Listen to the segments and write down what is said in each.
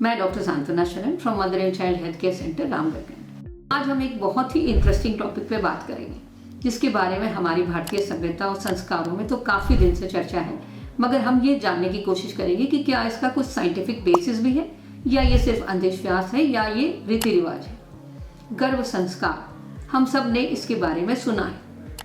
मैं doctor Santvana Sharan from mother and child health care centre Ramgarh Cantt. आज हम एक बहुत ही इंटरेस्टिंग टॉपिक पे बात करेंगे जिसके बारे में हमारी भारतीय सभ्यता और संस्कारों में तो काफ़ी दिन से चर्चा है, मगर हम ये जानने की कोशिश करेंगे कि क्या इसका कुछ साइंटिफिक बेसिस भी है या ये सिर्फ अंधविश्वास है या ये रीति रिवाज है। गर्भ संस्कार, हम सब ने इसके बारे में सुना है।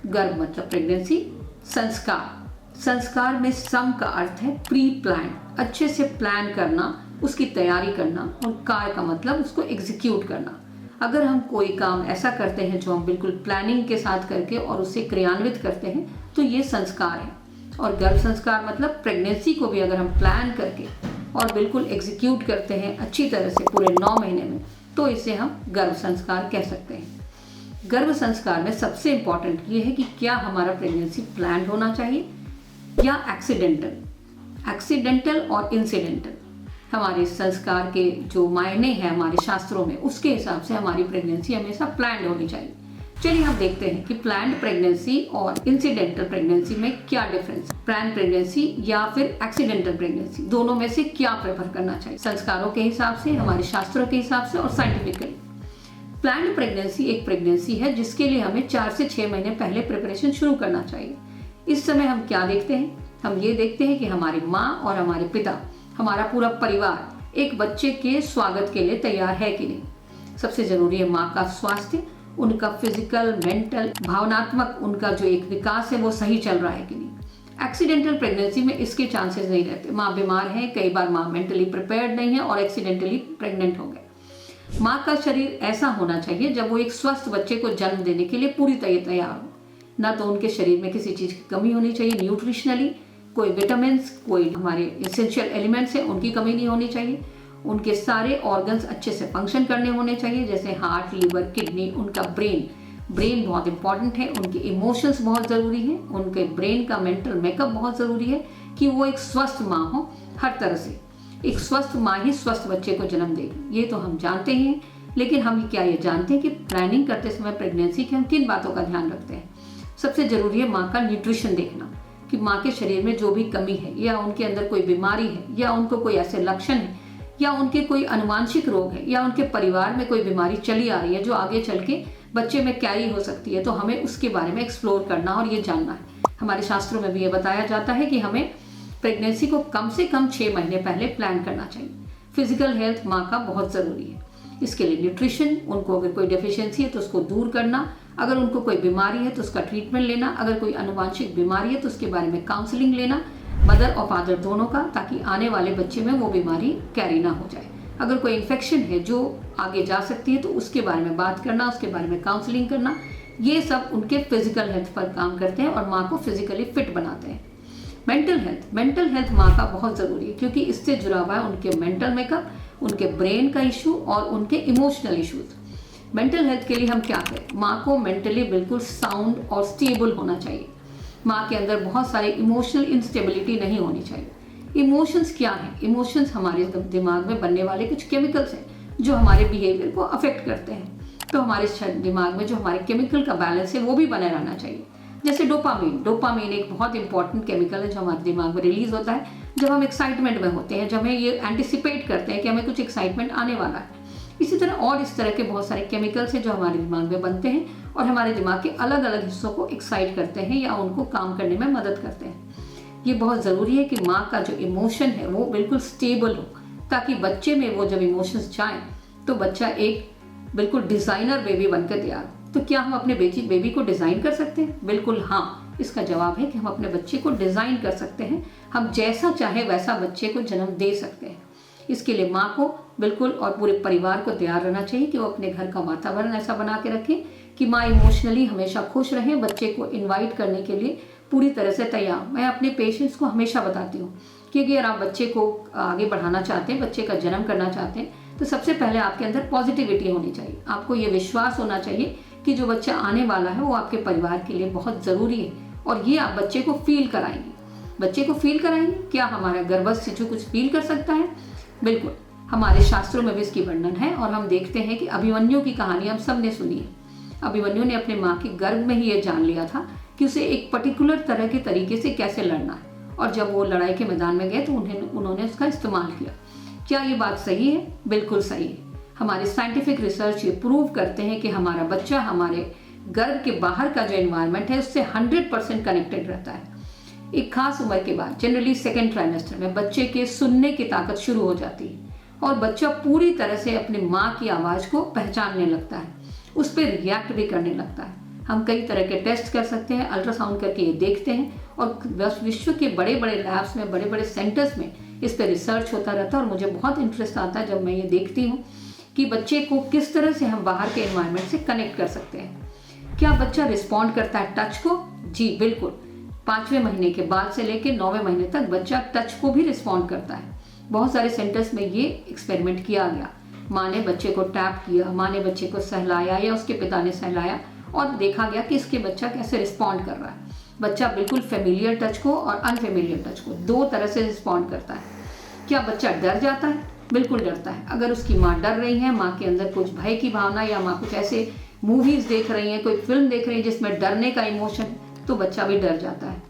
गर्भ मतलब प्रेगनेंसी, संस्कार में सम का अर्थ है प्री प्लान, अच्छे से प्लान करना, उसकी तैयारी करना, और कार्य का मतलब उसको एग्जीक्यूट करना। अगर हम कोई काम ऐसा करते हैं जो हम बिल्कुल प्लानिंग के साथ करके और उसे क्रियान्वित करते हैं तो ये संस्कार है। और गर्भ संस्कार मतलब प्रेगनेंसी को भी अगर हम प्लान करके और बिल्कुल एग्जीक्यूट करते हैं अच्छी तरह से पूरे 9 महीने में, तो इसे हम गर्भ संस्कार कह सकते हैं। गर्भ संस्कार में सबसे इम्पॉर्टेंट ये है कि क्या हमारा प्रेगनेंसी प्लान होना चाहिए या एक्सीडेंटल और इंसिडेंटल। हमारे संस्कार के जो मायने हैं हमारे शास्त्रों में, उसके हिसाब से हमारी प्रेगनेंसी हमेशा प्लान्ड होनी चाहिए। चलिए हम देखते हैं कि प्लान्ड प्रेगनेंसी और इंसिडेंटल प्रेगनेंसी में क्या डिफरेंस है। प्लान्ड प्रेगनेंसी या फिर एक्सीडेंटल प्रेगनेंसी, दोनों में से क्या प्रेफर करना चाहिए संस्कारों के हिसाब से, हमारे शास्त्रों के हिसाब से और साइंटिफिकली। प्लान्ड प्रेगनेंसी एक प्रेगनेंसी है जिसके लिए हमें 4 से 6 महीने पहले प्रिपरेशन शुरू करना चाहिए। इस समय हम क्या देखते हैं, हम ये देखते हैं कि हमारी माँ और हमारे पिता, हमारा पूरा परिवार एक बच्चे के स्वागत के लिए तैयार है कि नहीं। सबसे जरूरी है माँ का स्वास्थ्य, उनका फिजिकल, मेंटल, भावनात्मक उनका जो एक विकास है वो सही चल रहा है कि नहीं। एक्सीडेंटल प्रेगनेंसी में इसके चांसेस नहीं रहते। माँ बीमार है, कई बार माँ मेंटली प्रिपेयर्ड नहीं है और एक्सीडेंटली प्रेग्नेंट हो गए। माँ का शरीर ऐसा होना चाहिए जब वो एक स्वस्थ बच्चे को जन्म देने के लिए पूरी तरह तैयार हो। ना तो उनके शरीर में किसी चीज़ की कमी होनी चाहिए न्यूट्रिशनली, कोई विटामिन्स, कोई हमारे एसेंशियल एलिमेंट्स हैं उनकी कमी नहीं होनी चाहिए। उनके सारे ऑर्गन्स अच्छे से फंक्शन करने होने चाहिए, जैसे हार्ट, लीवर, किडनी, उनका ब्रेन बहुत इंपॉर्टेंट है, उनके इमोशंस बहुत ज़रूरी हैं, उनके ब्रेन का मेंटल मेकअप बहुत ज़रूरी है कि वो एक स्वस्थ माँ हो। हर तरह से एक स्वस्थ माँ ही स्वस्थ बच्चे को जन्म देगी, ये तो हम जानते ही हैं। लेकिन हम क्या ये जानते हैं कि प्लानिंग करते समय प्रेगनेंसी के हम किन बातों का ध्यान रखते हैं। सबसे ज़रूरी है माँ का न्यूट्रिशन देखना कि माँ के शरीर में जो भी कमी है या उनके अंदर कोई बीमारी है या उनको कोई ऐसे लक्षण है या उनके कोई आनुवांशिक रोग है या उनके परिवार में कोई बीमारी चली आ रही है जो आगे चल के बच्चे में कैरी हो सकती है, तो हमें उसके बारे में एक्सप्लोर करना और ये जानना है। हमारे शास्त्रों में भी ये बताया जाता है कि हमें प्रेगनेंसी को कम से कम 6 महीने पहले प्लान करना चाहिए। फिजिकल हेल्थ माँ का बहुत ज़रूरी है। इसके लिए न्यूट्रिशन, उनको अगर कोई डेफिशिएंसी है तो उसको दूर करना, अगर उनको कोई बीमारी है तो उसका ट्रीटमेंट लेना, अगर कोई आनुवांशिक बीमारी है तो उसके बारे में काउंसलिंग लेना, मदर और फादर दोनों का, ताकि आने वाले बच्चे में वो बीमारी कैरी ना हो जाए। अगर कोई इन्फेक्शन है जो आगे जा सकती है तो उसके बारे में बात करना, उसके बारे में काउंसलिंग करना, ये सब उनके फिजिकल हेल्थ पर काम करते हैं और माँ को फिजिकली फिट बनाते हैं। मेंटल हेल्थ माँ का बहुत ज़रूरी है क्योंकि इससे जुड़ा हुआ है उनके मेंटल मेकअप, उनके ब्रेन का इशू और उनके इमोशनल इशूज़। मेंटल हेल्थ के लिए हम क्या करें, माँ को मेंटली बिल्कुल साउंड और स्टेबल होना चाहिए। माँ के अंदर बहुत सारे इमोशनल इंस्टेबिलिटी नहीं होनी चाहिए। इमोशंस क्या हैं? इमोशंस हमारे दिमाग में बनने वाले कुछ केमिकल्स हैं जो हमारे बिहेवियर को अफेक्ट करते हैं। तो हमारे दिमाग में जो हमारे केमिकल का बैलेंस है वो भी बने रहना चाहिए। जैसे डोपामीन एक बहुत इंपॉर्टेंट केमिकल है जो हमारे दिमाग में रिलीज होता है जब हम एक्साइटमेंट में होते हैं, जब हमें ये एंटिसिपेट करते हैं कि हमें कुछ एक्साइटमेंट आने वाला है। इसी तरह और इस तरह के बहुत सारे केमिकल्स हैं जो हमारे दिमाग में बनते हैं और हमारे दिमाग के अलग अलग हिस्सों को एक्साइट करते हैं या उनको काम करने में मदद करते हैं। ये बहुत ज़रूरी है कि माँ का जो इमोशन है वो बिल्कुल स्टेबल हो, ताकि बच्चे में वो जब इमोशंस जाएं तो बच्चा एक बिल्कुल डिज़ाइनर बेबी बनकर तैयार हो। तो क्या हम अपने बेबी को डिज़ाइन कर सकते हैं? बिल्कुल हाँ, इसका जवाब है कि हम अपने बच्चे को डिज़ाइन कर सकते हैं। हम जैसा चाहे वैसा बच्चे को जन्म दे सकते हैं। इसके लिए माँ को बिल्कुल और पूरे परिवार को तैयार रहना चाहिए कि वो अपने घर का वातावरण ऐसा बना के रखें कि माँ इमोशनली हमेशा खुश रहें, बच्चे को इनवाइट करने के लिए पूरी तरह से तैयार। मैं अपने पेशेंट्स को हमेशा बताती हूँ कि अगर आप बच्चे को आगे बढ़ाना चाहते हैं, बच्चे का जन्म करना चाहते हैं, तो सबसे पहले आपके अंदर पॉजिटिविटी होनी चाहिए। आपको ये विश्वास होना चाहिए कि जो बच्चा आने वाला है वो आपके परिवार के लिए बहुत ज़रूरी है और ये आप बच्चे को फील कराएंगे। क्या हमारा गर्भस्थ शिशु कुछ फील कर सकता है? बिल्कुल, हमारे शास्त्रों में भी इसकी वर्णन है और हम देखते हैं कि अभिमन्यु की कहानी हम सब ने सुनी है। अभिमन्यु ने अपने माँ के गर्भ में ही ये जान लिया था कि उसे एक पर्टिकुलर तरह के तरीके से कैसे लड़ना है, और जब वो लड़ाई के मैदान में गए तो उन्होंने उसका इस्तेमाल किया। क्या ये बात सही है? बिल्कुल सही है। हमारे साइंटिफिक रिसर्च ये प्रूव करते हैं कि हमारा बच्चा हमारे गर्भ के बाहर का जो एनवायरनमेंट है उससे 100% कनेक्टेड रहता है। एक खास उम्र के बाद, जनरली सेकेंड ट्राइमेस्टर में, बच्चे के सुनने की ताकत शुरू हो जाती है और बच्चा पूरी तरह से अपनी माँ की आवाज़ को पहचानने लगता है, उस पर रिएक्ट भी करने लगता है। हम कई तरह के टेस्ट कर सकते हैं, अल्ट्रासाउंड करके ये देखते हैं और विश्व के बड़े बड़े लैब्स में, बड़े बड़े सेंटर्स में इस पर रिसर्च होता रहता है और मुझे बहुत इंटरेस्ट आता है जब मैं ये देखती हूँ कि बच्चे को किस तरह से हम बाहर के एनवायरनमेंट से कनेक्ट कर सकते हैं। क्या बच्चा रिस्पॉन्ड करता है टच को? जी बिल्कुल। 5वें महीने के बाद से लेकर 9वें महीने तक बच्चा टच को भी रिस्पॉन्ड करता है। बहुत सारे सेंटर्स में ये एक्सपेरिमेंट किया गया। माँ ने बच्चे को टैप किया, माँ ने बच्चे को सहलाया या उसके पिता ने सहलाया और देखा गया कि इसके बच्चा कैसे रिस्पॉन्ड कर रहा है। बच्चा बिल्कुल फेमिलियर टच को और अनफेमिलियर टच को दो तरह से रिस्पॉन्ड करता है। क्या बच्चा डर जाता है? बिल्कुल डरता है। अगर उसकी माँ डर रही है, माँ के अंदर कुछ भय की भावना या माँ कुछ ऐसे मूवीज देख रही है, कोई फिल्म देख रही है जिसमें डरने का इमोशन, तो बच्चा भी डर जाता है।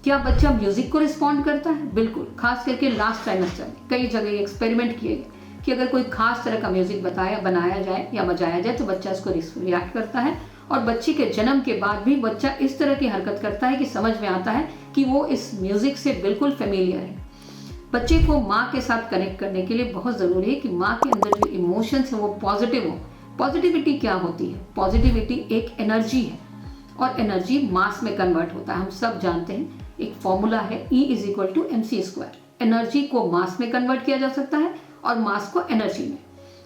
क्या बच्चा म्यूजिक को रिस्पॉन्ड करता है? बिल्कुल। खास करके लास्ट ट्राइमेस्टर में कई जगह एक्सपेरिमेंट किए गए कि अगर कोई खास तरह का म्यूजिक बनाया जाए या बजाया जाए तो बच्चा उसको रिएक्ट करता है और बच्चे के जन्म के बाद भी बच्चा इस तरह की हरकत करता है कि समझ में आता है कि वो इस म्यूजिक से बिल्कुल फेमिलियर है। बच्चे को माँ के साथ कनेक्ट करने के लिए बहुत ज़रूरी है कि माँ के अंदर जो इमोशंस है वो पॉजिटिव हो। पॉजिटिविटी क्या होती है? पॉजिटिविटी एक एनर्जी है और एनर्जी मास में कन्वर्ट होता है। हम सब जानते हैं, एक फॉर्मूला है E=mc²। एनर्जी को मास में कन्वर्ट किया जा सकता है और मास को एनर्जी में।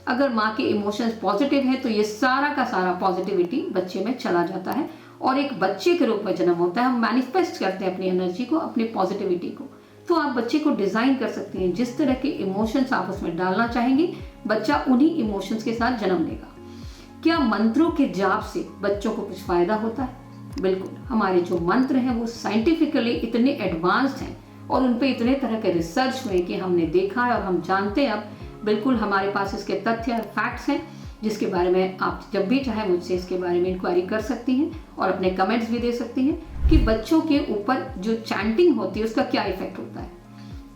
अगर माँ के इमोशंस पॉजिटिव है तो ये सारा का सारा पॉजिटिविटी बच्चे में चला जाता है और एक बच्चे के रूप में जन्म होता है। हम मैनिफेस्ट करते हैं अपनी एनर्जी को, अपनी पॉजिटिविटी को। तो आप बच्चे को डिजाइन कर सकते हैं, जिस तरह के इमोशंस आप उसमें डालना चाहेंगे बच्चा उन्हीं इमोशंस के साथ जन्म लेगा। क्या मंत्रों के जाप से बच्चों को कुछ फायदा होता है? बिल्कुल। हमारे जो मंत्र हैं वो साइंटिफिकली इतने एडवांस्ड हैं और उन पे इतने तरह के रिसर्च हुए कि हमने देखा है और हम जानते हैं। अब बिल्कुल हमारे पास इसके तथ्य और फैक्ट्स हैं जिसके बारे में आप जब भी चाहे मुझसे इसके बारे में इंक्वायरी कर सकती हैं और अपने कमेंट्स भी दे सकती हैं कि बच्चों के ऊपर जो चैंटिंग होती है उसका क्या इफेक्ट होता है।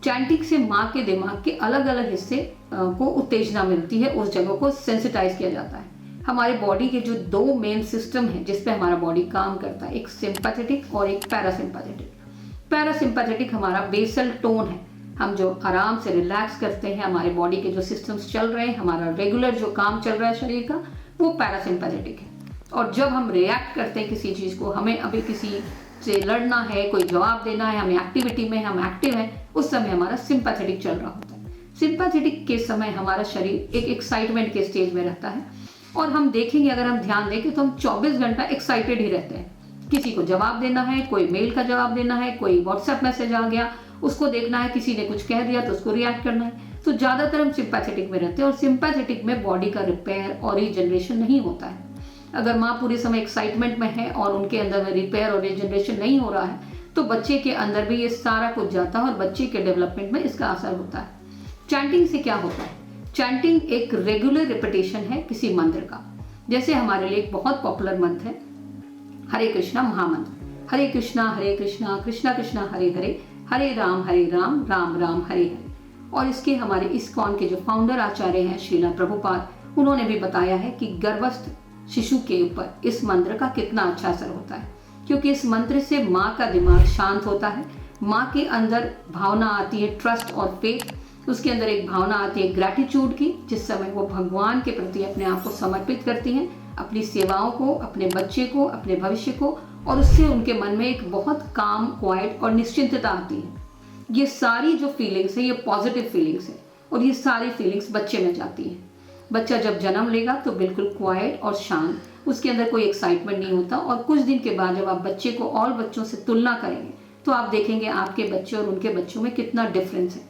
चैंटिंग से माँ के दिमाग के अलग अलग हिस्से को उत्तेजना मिलती है, उस जगह को सेंसिटाइज किया जाता है। हमारे बॉडी के जो दो मेन सिस्टम हैं जिस पे हमारा बॉडी काम करता है, एक सिंपैथेटिक और एक पैरासिम्पैथेटिक। पैरासिम्पैथेटिक हमारा बेसल टोन है, हम जो आराम से रिलैक्स करते हैं, हमारे बॉडी के जो सिस्टम्स चल रहे हैं, हमारा रेगुलर जो काम चल रहा है शरीर का, वो पैरासिम्पैथेटिक है। और जब हम रिएक्ट करते हैं किसी चीज़ को, हमें अभी किसी से लड़ना है, कोई जवाब देना है, हमें एक्टिविटी में हम एक्टिव हैं, उस समय हमारा सिंपैथेटिक चल रहा होता है। सिंपैथेटिक के समय हमारा शरीर एक एक्साइटमेंट के स्टेज में रहता है और हम देखेंगे, अगर हम ध्यान दें तो हम 24 घंटा एक्साइटेड ही रहते हैं। किसी को जवाब देना है, कोई मेल का जवाब देना है, कोई व्हाट्सएप मैसेज आ गया उसको देखना है, किसी ने कुछ कह दिया तो उसको रिएक्ट करना है। तो ज़्यादातर हम सिंपैथेटिक में रहते हैं और सिंपैथेटिक में बॉडी का रिपेयर और रीजनरेशन नहीं होता है। अगर माँ पूरे समय एक्साइटमेंट में है और उनके अंदर में रिपेयर और रीजनरेशन नहीं हो रहा है तो बच्चे के अंदर भी ये सारा कुछ जाता है और बच्चे के डेवलपमेंट में इसका असर होता है। चैंटिंग से क्या होता है? चैंटिंग एक रेगुलर रिपीटेशन है किसी मंत्र का। जैसे हमारे लिए एक बहुत पॉपुलर मंत्र है हरे कृष्णा महामंत्र। हरे कृष्णा कृष्णा कृष्णा हरे हरे, हरे राम राम राम हरे हरे। और इसके हमारे इस्कॉन के जो फाउंडर आचार्य हैं श्रीला प्रभुपाद, उन्होंने भी बताया है कि गर्भस्थ शिशु के ऊपर इस मंत्र का कितना अच्छा असर होता है, क्योंकि इस मंत्र से माँ का दिमाग शांत होता है। माँ के अंदर भावना आती है ट्रस्ट और फेथ, उसके अंदर एक भावना आती है ग्रैटिट्यूड की, जिस समय वो भगवान के प्रति अपने आप को समर्पित करती हैं, अपनी सेवाओं को, अपने बच्चे को, अपने भविष्य को, और उससे उनके मन में एक बहुत काम, क्वाइट और निश्चिंतता आती है। ये सारी जो फीलिंग्स है ये पॉजिटिव फीलिंग्स है और ये सारी फीलिंग्स बच्चे में जाती हैं। बच्चा जब जन्म लेगा तो बिल्कुल क्वाइट और शांत, उसके अंदर कोई एक्साइटमेंट नहीं होता। और कुछ दिन के बाद जब आप बच्चे को और बच्चों से तुलना करेंगे तो आप देखेंगे आपके बच्चे और उनके बच्चों में कितना डिफरेंस है।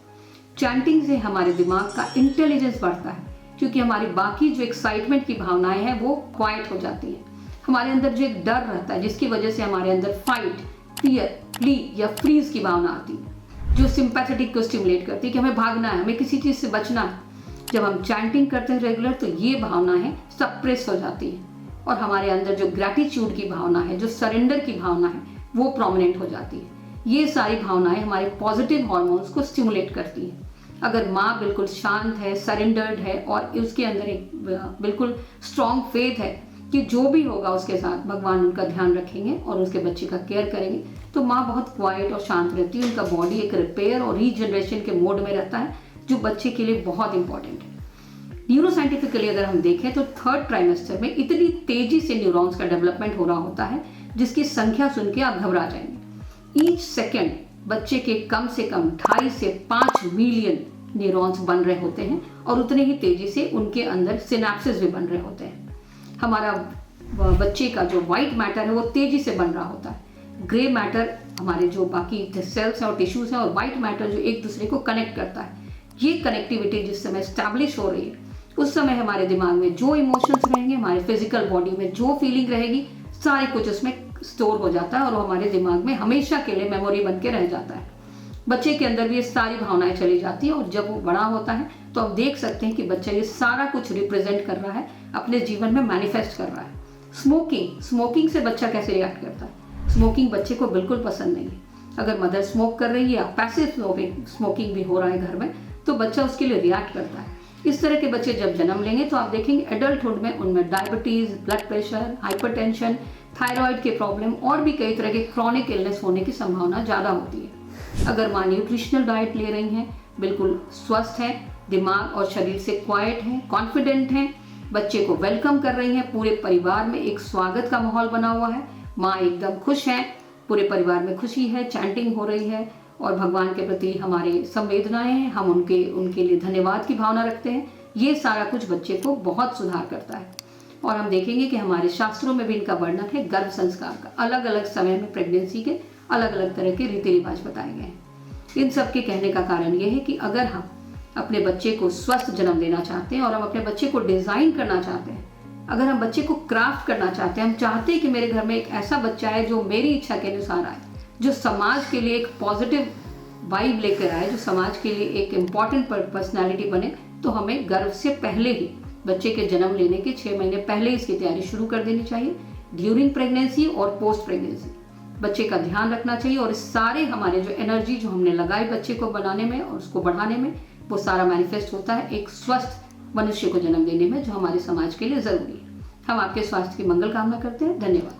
चैंटिंग से हमारे दिमाग का इंटेलिजेंस बढ़ता है, क्योंकि हमारी बाकी जो एक्साइटमेंट की भावनाएं हैं वो क्वाइट हो जाती हैं। हमारे अंदर जो एक डर रहता है जिसकी वजह से हमारे अंदर फाइट, फियर, फ्ली या फ्रीज की भावना आती है, जो सिंपैथेटिक को स्टिमुलेट करती है कि हमें भागना है, हमें किसी चीज़ से बचना है। जब हम चैंटिंग करते हैं रेगुलर तो ये भावनाएं सप्रेस हो जाती है और हमारे अंदर जो ग्रैटिट्यूड की भावना है, जो सरेंडर की भावना है, वो प्रोमिनेंट हो जाती है। ये सारी भावनाएं हमारे पॉजिटिव हार्मोन्स को स्टिमुलेट करती है। अगर माँ बिल्कुल शांत है, सरेंडर्ड है और उसके अंदर एक बिल्कुल स्ट्रॉन्ग फेथ है कि जो भी होगा उसके साथ भगवान उनका ध्यान रखेंगे और उसके बच्चे का केयर करेंगे, तो माँ बहुत क्वाइट और शांत रहती है। उनका बॉडी एक रिपेयर और रीजनरेशन के मोड में रहता है, जो बच्चे के लिए बहुत इंपॉर्टेंट है। न्यूरोसाइंटिफिकली अगर हम देखें तो थर्ड ट्राइमेस्टर में इतनी तेजी से न्यूरॉन्स का डेवलपमेंट हो रहा होता है जिसकी संख्या सुन के आप घबरा जाएंगे। ईच सेकेंड बच्चे के कम से कम 2.5 से 5 मिलियन न्यूरॉन्स बन रहे होते हैं और उतने ही तेजी से उनके अंदर सिनेप्सिस भी बन रहे होते हैं। हमारा बच्चे का जो वाइट मैटर है वो तेजी से बन रहा होता है। ग्रे मैटर हमारे जो बाकी सेल्स हैं और टिश्यूज हैं और वाइट मैटर जो एक दूसरे को कनेक्ट करता है। ये कनेक्टिविटी जिस समय स्टैब्लिश हो रही है उस समय हमारे दिमाग में जो इमोशंस रहेंगे, हमारे फिजिकल बॉडी में जो फीलिंग रहेगी, सारे कुछ उसमें स्टोर हो जाता है और वो हमारे दिमाग में हमेशा के लिए मेमोरी बन के रह जाता है। बच्चे के अंदर भी ये सारी भावनाएं चली जाती हैं और जब वो बड़ा होता है तो आप देख सकते हैं कि बच्चा ये सारा कुछ रिप्रेजेंट कर रहा है, अपने जीवन में मैनिफेस्ट कर रहा है। स्मोकिंग से बच्चा कैसे रिएक्ट करता है? स्मोकिंग बच्चे को बिल्कुल पसंद नहीं है। अगर मदर स्मोक कर रही है या पैसिव स्मोकिंग भी हो रहा है घर में, तो बच्चा उसके लिए रिएक्ट करता है। इस तरह के बच्चे जब जन्म लेंगे तो आप देखेंगे एडल्टहुड में उनमें diabetes, blood pressure, hypertension, thyroid के प्रॉब्लम और भी कई तरह के क्रॉनिक इलनेस होने की संभावना ज़्यादा होती है। अगर माँ न्यूट्रिशनल डाइट ले रही हैं, बिल्कुल स्वस्थ है, दिमाग और शरीर से क्वाइट है, कॉन्फिडेंट हैं, बच्चे को वेलकम कर रही हैं, पूरे परिवार में एक स्वागत का माहौल बना हुआ है, माँ एकदम खुश है, पूरे परिवार में खुशी है, चैंटिंग हो रही है और भगवान के प्रति हमारे संवेदनाएं हैं, हम उनके लिए धन्यवाद की भावना रखते हैं। ये सारा कुछ बच्चे को बहुत सुधार करता है। और हम देखेंगे कि हमारे शास्त्रों में भी इनका वर्णन है। गर्भ संस्कार का अलग अलग समय में प्रेगनेंसी के अलग अलग तरह के रीति रिवाज बताए गए हैं। इन सब के कहने का कारण ये है कि अगर हम अपने बच्चे को स्वस्थ जन्म देना चाहते हैं और हम अपने बच्चे को डिज़ाइन करना चाहते हैं, अगर हम बच्चे को क्राफ्ट करना चाहते हैं, हम चाहते हैं कि मेरे घर में एक ऐसा बच्चा है जो मेरी इच्छा के अनुसार आए, जो समाज के लिए एक पॉजिटिव वाइब लेकर आए, जो समाज के लिए एक इम्पॉर्टेंट पर्सनैलिटी बने, तो हमें गर्भ से पहले ही, बच्चे के जन्म लेने के 6 महीने पहले इसकी तैयारी शुरू कर देनी चाहिए। ड्यूरिंग प्रेगनेंसी और पोस्ट प्रेगनेंसी बच्चे का ध्यान रखना चाहिए और इस सारे हमारे जो एनर्जी जो हमने लगाई बच्चे को बनाने में और उसको बढ़ाने में, वो सारा मैनिफेस्ट होता है एक स्वस्थ मनुष्य को जन्म देने में, जो हमारे समाज के लिए ज़रूरी है। हम आपके स्वास्थ्य की मंगल कामना करते हैं। धन्यवाद।